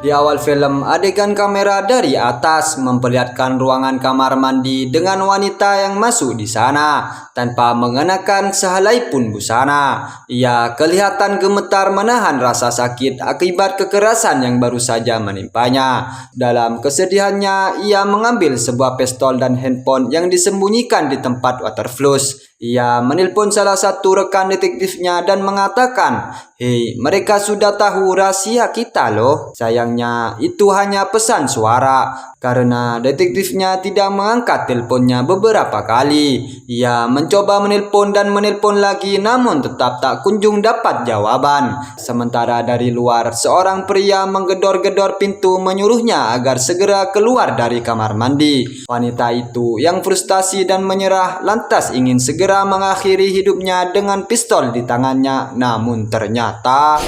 Di awal film, adegan kamera dari atas memperlihatkan ruangan kamar mandi dengan wanita yang masuk di sana tanpa mengenakan sehelai pun busana. Ia kelihatan gemetar menahan rasa sakit akibat kekerasan yang baru saja menimpanya. Dalam kesedihannya, ia mengambil sebuah pistol dan handphone yang disembunyikan di tempat water flush. Ia menelpon salah satu rekan detektifnya dan mengatakan, "Hei, mereka sudah tahu rahasia kita loh." Sayangnya itu hanya pesan suara karena detektifnya tidak mengangkat teleponnya beberapa kali. Ia mencoba menelpon dan menelpon lagi namun tetap tak kunjung dapat jawaban. Sementara dari luar seorang pria menggedor-gedor pintu menyuruhnya agar segera keluar dari kamar mandi. Wanita itu yang frustasi dan menyerah lantas ingin segera mengakhiri hidupnya dengan pistol di tangannya, namun ternyata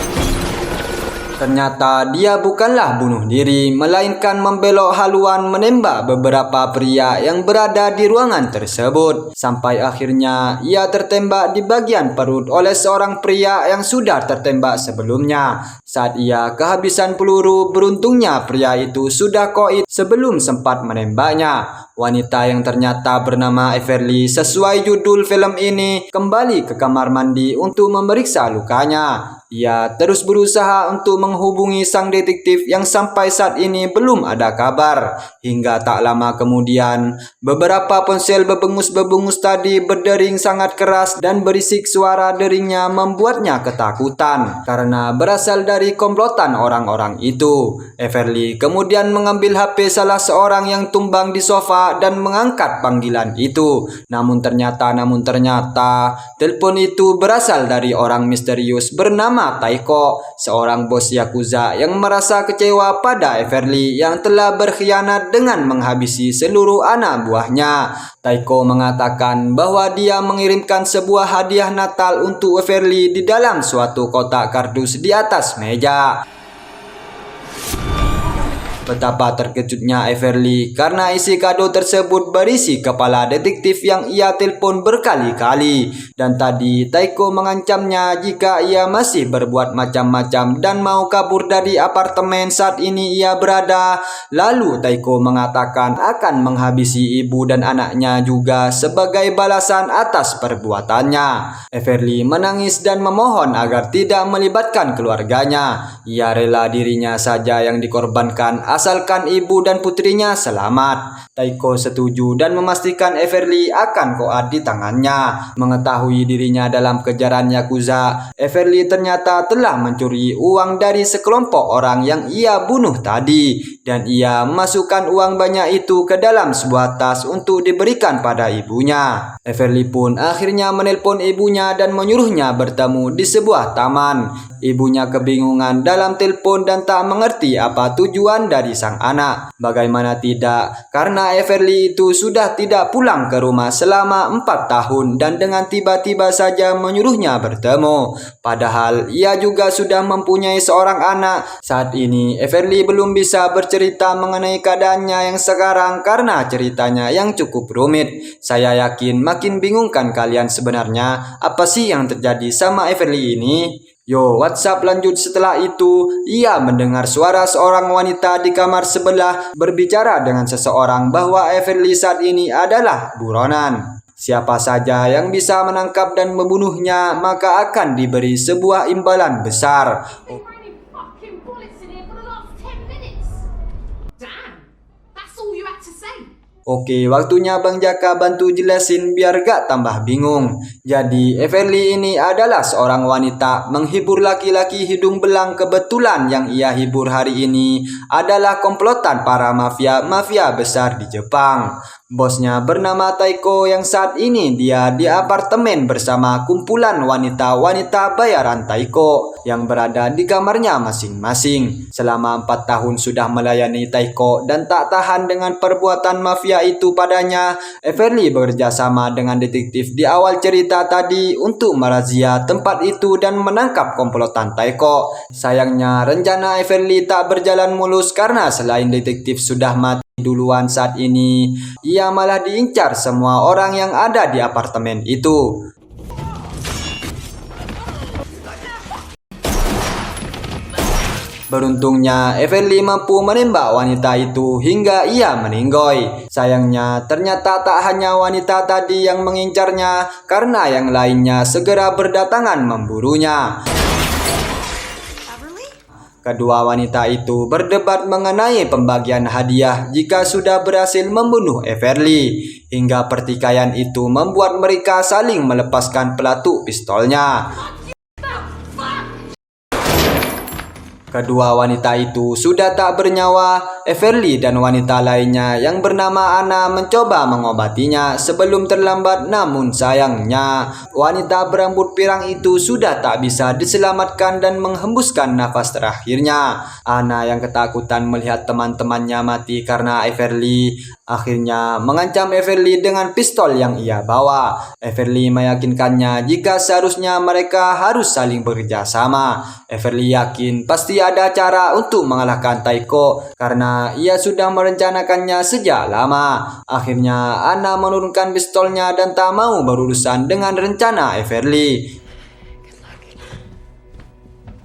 dia bukanlah bunuh diri, melainkan membelok haluan menembak beberapa pria yang berada di ruangan tersebut. Sampai akhirnya ia tertembak di bagian perut oleh seorang pria yang sudah tertembak sebelumnya. Saat ia kehabisan peluru, beruntungnya pria itu sudah koit sebelum sempat menembaknya. Wanita yang ternyata bernama Everly sesuai judul film ini kembali ke kamar mandi untuk memeriksa lukanya. Ia terus berusaha untuk menghubungi sang detektif yang sampai saat ini belum ada kabar. Hingga tak lama kemudian, beberapa ponsel bebengus-bebengus tadi berdering sangat keras dan berisik suara deringnya membuatnya ketakutan karena berasal dari komplotan orang-orang itu. Everly kemudian mengambil HP salah seorang yang tumbang di sofa dan mengangkat panggilan itu. Namun ternyata telepon itu berasal dari orang misterius bernama Taiko, seorang bos Yakuza yang merasa kecewa pada Everly yang telah berkhianat dengan menghabisi seluruh anak buahnya. Taiko mengatakan bahwa dia mengirimkan sebuah hadiah Natal untuk Everly di dalam suatu kotak kardus di atas meja. Betapa terkejutnya Everly karena isi kado tersebut berisi kepala detektif yang ia telepon berkali-kali. Dan tadi Taiko mengancamnya jika ia masih berbuat macam-macam dan mau kabur dari apartemen saat ini ia berada. Lalu Taiko mengatakan akan menghabisi ibu dan anaknya juga sebagai balasan atas perbuatannya. Everly menangis dan memohon agar tidak melibatkan keluarganya. Ia rela dirinya saja yang dikorbankan asalkan ibu dan putrinya selamat. Taiko setuju dan memastikan Everly akan koat di tangannya. Mengetahui dirinya dalam kejaran Yakuza, Everly ternyata telah mencuri uang dari sekelompok orang yang ia bunuh tadi. Dan ia masukkan uang banyak itu ke dalam sebuah tas untuk diberikan pada ibunya. Everly pun akhirnya menelpon ibunya dan menyuruhnya bertemu di sebuah taman. Ibunya kebingungan dalam telepon dan tak mengerti apa tujuan dari sang anak. Bagaimana tidak, karena Everly itu sudah tidak pulang ke rumah selama 4 tahun dan dengan tiba-tiba saja menyuruhnya bertemu. Padahal ia juga sudah mempunyai seorang anak. Saat ini Everly belum bisa bercerita mengenai keadaannya yang sekarang karena ceritanya yang cukup rumit. Saya yakin makin bingungkan kalian sebenarnya apa sih yang terjadi sama Everly ini? Yo, WhatsApp lanjut setelah itu, ia mendengar suara seorang wanita di kamar sebelah berbicara dengan seseorang bahwa Everly saat ini adalah buronan. Siapa saja yang bisa menangkap dan membunuhnya maka akan diberi sebuah imbalan besar. Oke, waktunya Bang Jaka bantu jelasin biar gak tambah bingung. Jadi, Everly ini adalah seorang wanita menghibur laki-laki hidung belang. Kebetulan yang ia hibur hari ini adalah komplotan para mafia besar di Jepang. Bosnya bernama Taiko yang saat ini dia di apartemen bersama kumpulan wanita-wanita bayaran Taiko yang berada di kamarnya masing-masing. Selama 4 tahun sudah melayani Taiko dan tak tahan dengan perbuatan mafia itu padanya, Everly bekerja sama dengan detektif di awal cerita tadi untuk merazia tempat itu dan menangkap komplotan Taiko. Sayangnya rencana Everly tak berjalan mulus karena selain detektif sudah mati duluan saat ini, ia malah diincar semua orang yang ada di apartemen itu. Beruntungnya Everly mampu menembak wanita itu hingga ia meninggoy. Sayangnya ternyata tak hanya wanita tadi yang mengincarnya, karena yang lainnya segera berdatangan memburunya. Kedua wanita itu berdebat mengenai pembagian hadiah jika sudah berhasil membunuh Everly. Hingga pertikaian itu membuat mereka saling melepaskan pelatuk pistolnya. Kedua wanita itu sudah tak bernyawa. Everly dan wanita lainnya yang bernama Anna mencoba mengobatinya sebelum terlambat, namun sayangnya wanita berambut pirang itu sudah tak bisa diselamatkan dan menghembuskan nafas terakhirnya. Anna yang ketakutan melihat teman-temannya mati karena Everly akhirnya mengancam Everly dengan pistol yang ia bawa. Everly meyakinkannya jika seharusnya mereka harus saling bekerja sama. Everly yakin pasti ada cara untuk mengalahkan Taiko karena ia sudah merencanakannya sejak lama. Akhirnya Anna menurunkan pistolnya dan tak mau berurusan dengan rencana Everly.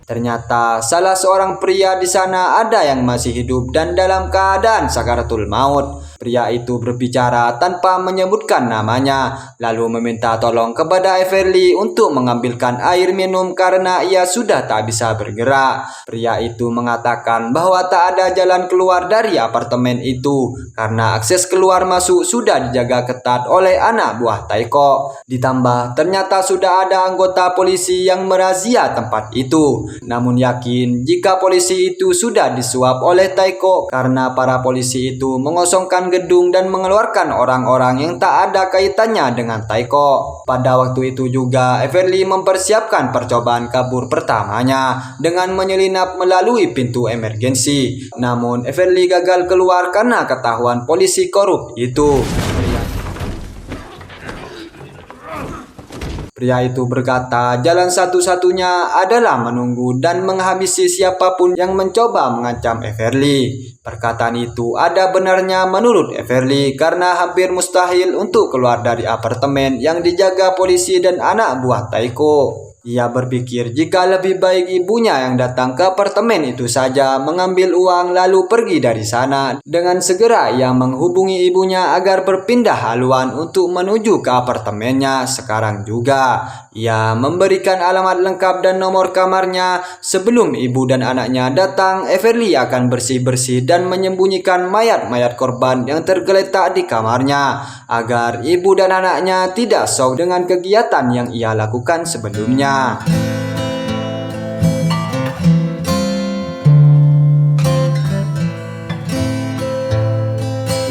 Ternyata salah seorang pria di sana ada yang masih hidup dan dalam keadaan sakaratul maut. Pria itu berbicara tanpa menyebutkan namanya, lalu meminta tolong kepada Everly untuk mengambilkan air minum karena ia sudah tak bisa bergerak. Pria itu mengatakan bahwa tak ada jalan keluar dari apartemen itu karena akses keluar masuk sudah dijaga ketat oleh anak buah Taiko. Ditambah ternyata sudah ada anggota polisi yang merazia tempat itu. Namun yakin jika polisi itu sudah disuap oleh Taiko karena para polisi itu mengosongkan gedung dan mengeluarkan orang-orang yang tak ada kaitannya dengan Taiko. Pada waktu itu juga Everly mempersiapkan percobaan kabur pertamanya dengan menyelinap melalui pintu emergensi. Namun Everly gagal keluar karena ketahuan polisi korup itu. Pria itu berkata jalan satu-satunya adalah menunggu dan menghabisi siapapun yang mencoba mengancam Everly. Perkataan itu ada benarnya menurut Everly karena hampir mustahil untuk keluar dari apartemen yang dijaga polisi dan anak buah Taiko. Ia berpikir jika lebih baik ibunya yang datang ke apartemen itu saja mengambil uang lalu pergi dari sana. Dengan segera ia menghubungi ibunya agar berpindah haluan untuk menuju ke apartemennya sekarang juga. Ia memberikan alamat lengkap dan nomor kamarnya. Sebelum ibu dan anaknya datang, Everly akan bersih-bersih dan menyembunyikan mayat-mayat korban yang tergeletak di kamarnya agar ibu dan anaknya tidak shock dengan kegiatan yang ia lakukan sebelumnya.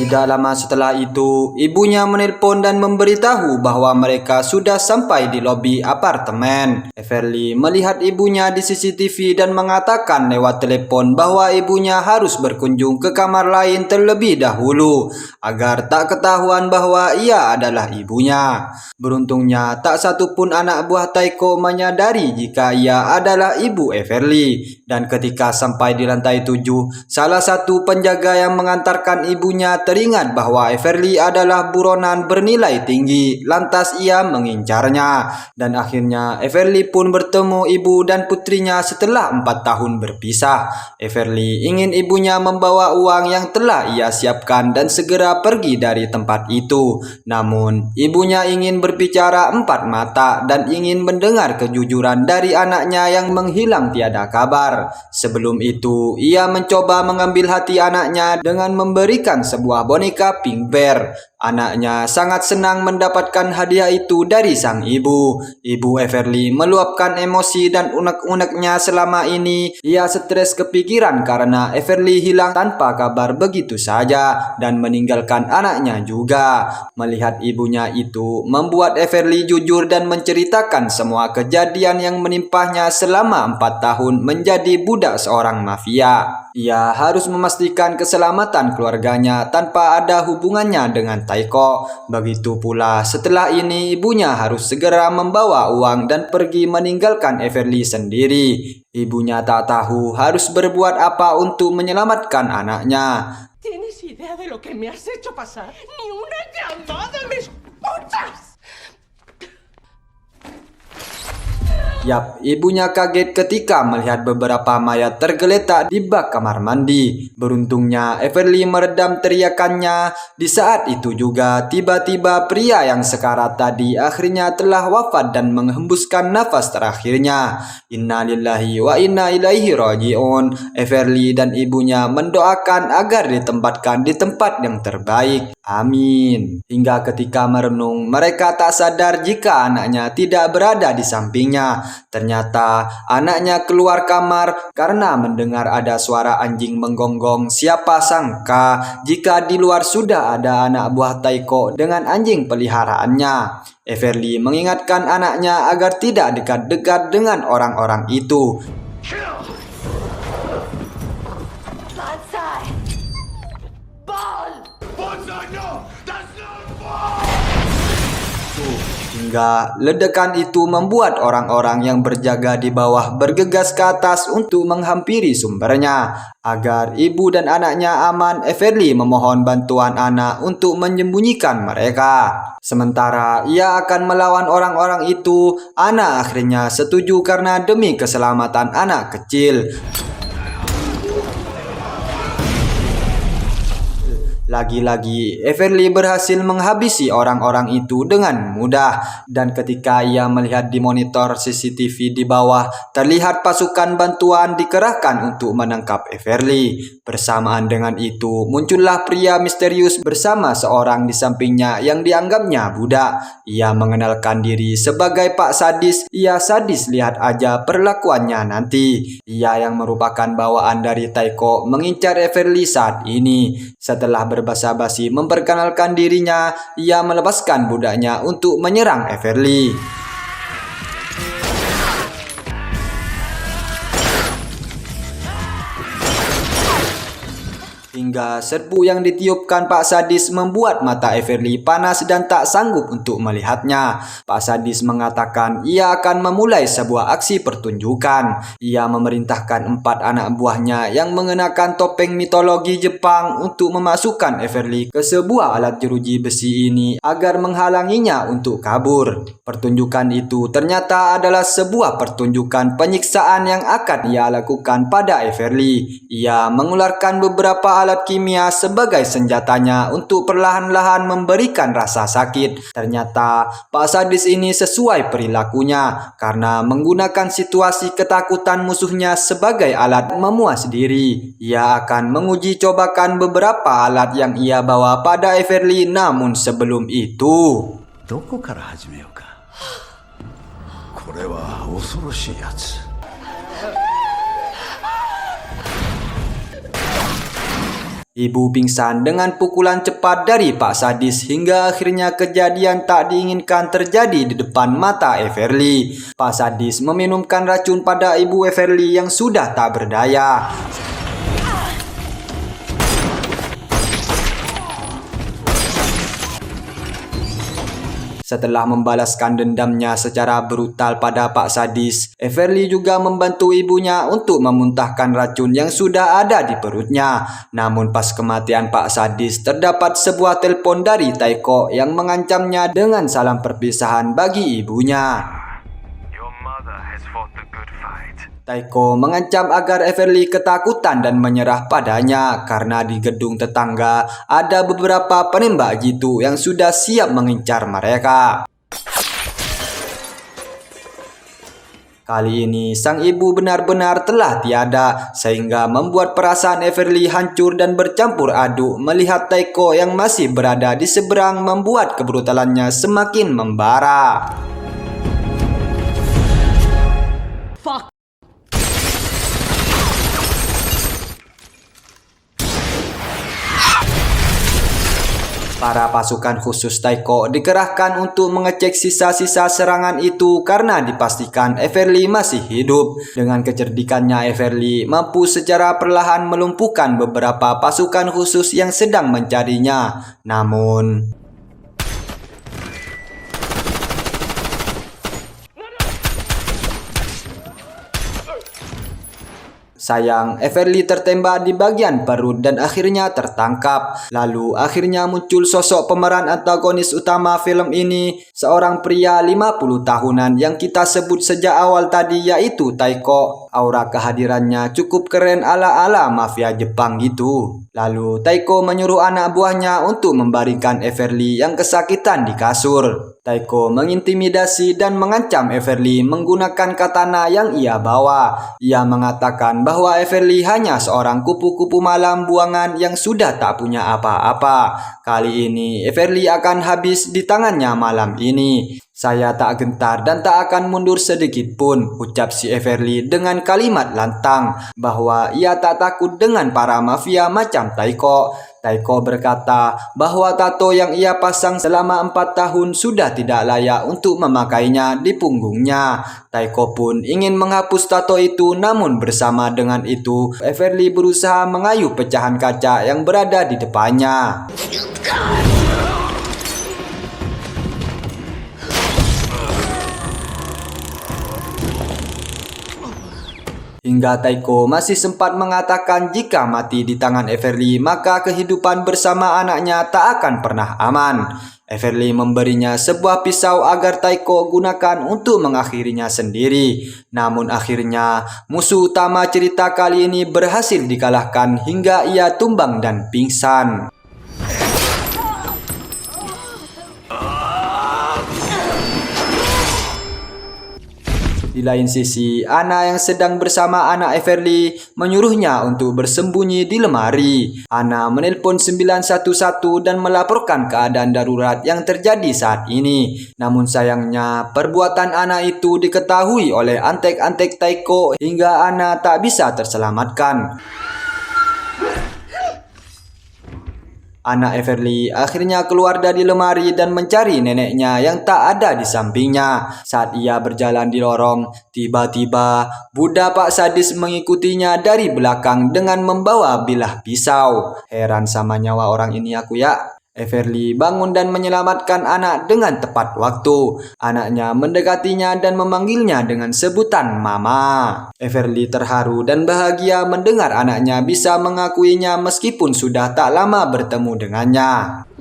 Tidak lama setelah itu, ibunya menelpon dan memberitahu bahwa mereka sudah sampai di lobi apartemen. Everly melihat ibunya di CCTV dan mengatakan lewat telepon bahwa ibunya harus berkunjung ke kamar lain terlebih dahulu agar tak ketahuan bahwa ia adalah ibunya. Beruntungnya tak satu pun anak buah Taiko menyadari jika ia adalah ibu Everly. Dan ketika sampai di lantai 7, salah satu penjaga yang mengantarkan ibunya teringat bahwa Everly adalah buronan bernilai tinggi, lantas ia mengincarnya. Dan akhirnya Everly pun bertemu ibu dan putrinya setelah 4 tahun berpisah. Everly ingin ibunya membawa uang yang telah ia siapkan dan segera pergi dari tempat itu. Namun ibunya ingin berbicara empat mata dan ingin mendengar kejujuran dari anaknya yang menghilang tiada kabar. Sebelum itu ia mencoba mengambil hati anaknya dengan memberikan sebuah boneka Pink Bear. Anaknya sangat senang mendapatkan hadiah itu dari sang ibu. Ibu Everly meluapkan emosi dan unek-uneknya selama ini. Ia stres kepikiran karena Everly hilang tanpa kabar begitu saja dan meninggalkan anaknya juga. Melihat ibunya itu membuat Everly jujur dan menceritakan semua kejadian yang menimpahnya selama 4 tahun menjadi budak seorang mafia. Ia harus memastikan keselamatan keluarganya tanpa ada hubungannya dengan Taiko. Begitu pula setelah ini ibunya harus segera membawa uang dan pergi meninggalkan Everly sendiri. Ibunya tak tahu harus berbuat apa untuk menyelamatkan anaknya. ¿Tienes idea de lo que me has hecho pasar? ¡Ni una llamada me escuchas! Yap, ibunya kaget ketika melihat beberapa mayat tergeletak di bak kamar mandi. Beruntungnya Everly meredam teriakannya. Di saat itu juga tiba-tiba pria yang sekarat tadi akhirnya telah wafat dan menghembuskan nafas terakhirnya. Innalillahi wa inna ilaihi raji'un. Everly dan ibunya mendoakan agar ditempatkan di tempat yang terbaik. Amin. Hingga ketika merenung, mereka tak sadar jika anaknya tidak berada di sampingnya. Ternyata anaknya keluar kamar karena mendengar ada suara anjing menggonggong. Siapa sangka jika di luar sudah ada anak buah Taiko dengan anjing peliharaannya. Everly mengingatkan anaknya agar tidak dekat-dekat dengan orang-orang itu. Bonsai! Ball! Bonsai, no! That's not a ball! Hingga ledakan itu membuat orang-orang yang berjaga di bawah bergegas ke atas untuk menghampiri sumbernya. Agar ibu dan anaknya aman, Everly memohon bantuan anak untuk menyembunyikan mereka. Sementara ia akan melawan orang-orang itu, anak akhirnya setuju karena demi keselamatan anak kecil. Lagi-lagi, Everly berhasil menghabisi orang-orang itu dengan mudah. Dan ketika ia melihat di monitor CCTV di bawah, terlihat pasukan bantuan dikerahkan untuk menangkap Everly. Bersamaan dengan itu, muncullah pria misterius bersama seorang di sampingnya yang dianggapnya budak. Ia mengenalkan diri sebagai Pak Sadis. Ia sadis, lihat aja perlakuannya nanti. Ia yang merupakan bawaan dari Taiko mengincar Everly saat ini. Setelah berbasa-basi memperkenalkan dirinya, ia melepaskan budaknya untuk menyerang Everly. Hingga serbu yang ditiupkan Pak Sadis membuat mata Everly panas dan tak sanggup untuk melihatnya. Pak Sadis mengatakan ia akan memulai sebuah aksi pertunjukan. Ia memerintahkan 4 anak buahnya yang mengenakan topeng mitologi Jepang untuk memasukkan Everly ke sebuah alat jeruji besi ini agar menghalanginya untuk kabur. Pertunjukan itu ternyata adalah sebuah pertunjukan penyiksaan yang akan ia lakukan pada Everly. Ia mengeluarkan beberapa alat kimia sebagai senjatanya untuk perlahan-lahan memberikan rasa sakit. Ternyata Pak Sadis ini sesuai perilakunya karena menggunakan situasi ketakutan musuhnya sebagai alat memuas diri. Ia akan menguji cobakan beberapa alat yang ia bawa pada Everly, namun sebelum itu, どこから始めようか。これは恐ろしいやつ。 ibu pingsan dengan pukulan cepat dari Pak Sadis hingga akhirnya kejadian tak diinginkan terjadi di depan mata Everly. Pak Sadis meminumkan racun pada ibu Everly yang sudah tak berdaya. Setelah membalaskan dendamnya secara brutal pada Pak Sadis, Everly juga membantu ibunya untuk memuntahkan racun yang sudah ada di perutnya. Namun pas kematian Pak Sadis, terdapat sebuah telepon dari Taiko yang mengancamnya dengan salam perpisahan bagi ibunya. Taiko mengancam agar Everly ketakutan dan menyerah padanya karena di gedung tetangga ada beberapa penembak jitu yang sudah siap mengincar mereka. Kali ini sang ibu benar-benar telah tiada sehingga membuat perasaan Everly hancur dan bercampur aduk. Melihat Taiko yang masih berada di seberang membuat kebrutalannya semakin membara. Fuck! Para pasukan khusus Taiko dikerahkan untuk mengecek sisa-sisa serangan itu karena dipastikan Everly masih hidup. Dengan kecerdikannya, Everly mampu secara perlahan melumpuhkan beberapa pasukan khusus yang sedang mencarinya. Namun Sayang, Everly tertembak di bagian perut dan akhirnya tertangkap. Lalu akhirnya muncul sosok pemeran antagonis utama film ini, seorang pria 50 tahunan yang kita sebut sejak awal tadi, yaitu Taiko. Aura kehadirannya cukup keren ala-ala mafia Jepang gitu. Lalu Taiko menyuruh anak buahnya untuk membaringkan Everly yang kesakitan di kasur. Taiko mengintimidasi dan mengancam Everly menggunakan katana yang ia bawa. Ia mengatakan bahwa Everly hanya seorang kupu-kupu malam buangan yang sudah tak punya apa-apa. Kali ini Everly akan habis di tangannya malam ini. Saya tak gentar dan tak akan mundur sedikit pun, ucap si Everly dengan kalimat lantang bahwa ia tak takut dengan para mafia macam Taiko. Taiko berkata bahwa tato yang ia pasang selama 4 tahun sudah tidak layak untuk memakainya di punggungnya. Taiko pun ingin menghapus tato itu, namun bersama dengan itu Everly berusaha mengayuh pecahan kaca yang berada di depannya. Hingga Taiko masih sempat mengatakan jika mati di tangan Everly maka kehidupan bersama anaknya tak akan pernah aman. Everly memberinya sebuah pisau agar Taiko gunakan untuk mengakhirinya sendiri. Namun akhirnya musuh utama cerita kali ini berhasil dikalahkan hingga ia tumbang dan pingsan. Di lain sisi, Anna yang sedang bersama anak Everly menyuruhnya untuk bersembunyi di lemari. Anna menelpon 911 dan melaporkan keadaan darurat yang terjadi saat ini. Namun sayangnya, perbuatan Anna itu diketahui oleh antek-antek Taiko hingga Anna tak bisa terselamatkan. Anak Everly akhirnya keluar dari lemari dan mencari neneknya yang tak ada di sampingnya. Saat ia berjalan di lorong, tiba-tiba budak Pak Sadis mengikutinya dari belakang dengan membawa bilah pisau. Heran sama nyawa orang ini aku ya. Everly bangun dan menyelamatkan anak dengan tepat waktu. Anaknya mendekatinya dan memanggilnya dengan sebutan Mama. Everly terharu dan bahagia mendengar anaknya bisa mengakuinya meskipun sudah tak lama bertemu dengannya.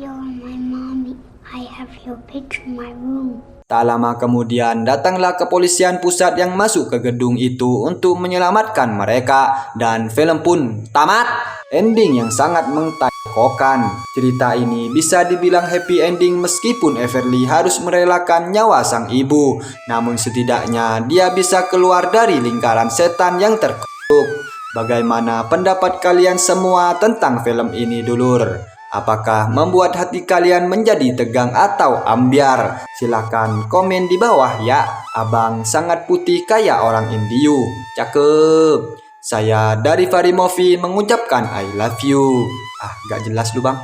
You're my mommy. I have your picture in my room. Tak lama kemudian datanglah kepolisian pusat yang masuk ke gedung itu untuk menyelamatkan mereka dan film pun tamat. Ending yang sangat mentakutkan. Cerita ini bisa dibilang happy ending meskipun Everly harus merelakan nyawa sang ibu. Namun setidaknya dia bisa keluar dari lingkaran setan yang terkutuk. Bagaimana pendapat kalian semua tentang film ini, dulur? Apakah membuat hati kalian menjadi tegang atau ambyar? Silahkan komen di bawah ya. Abang sangat putih kayak orang Indiu. Cakep. Saya dari Fari Movie mengucapkan I love you. Gak jelas lu bang.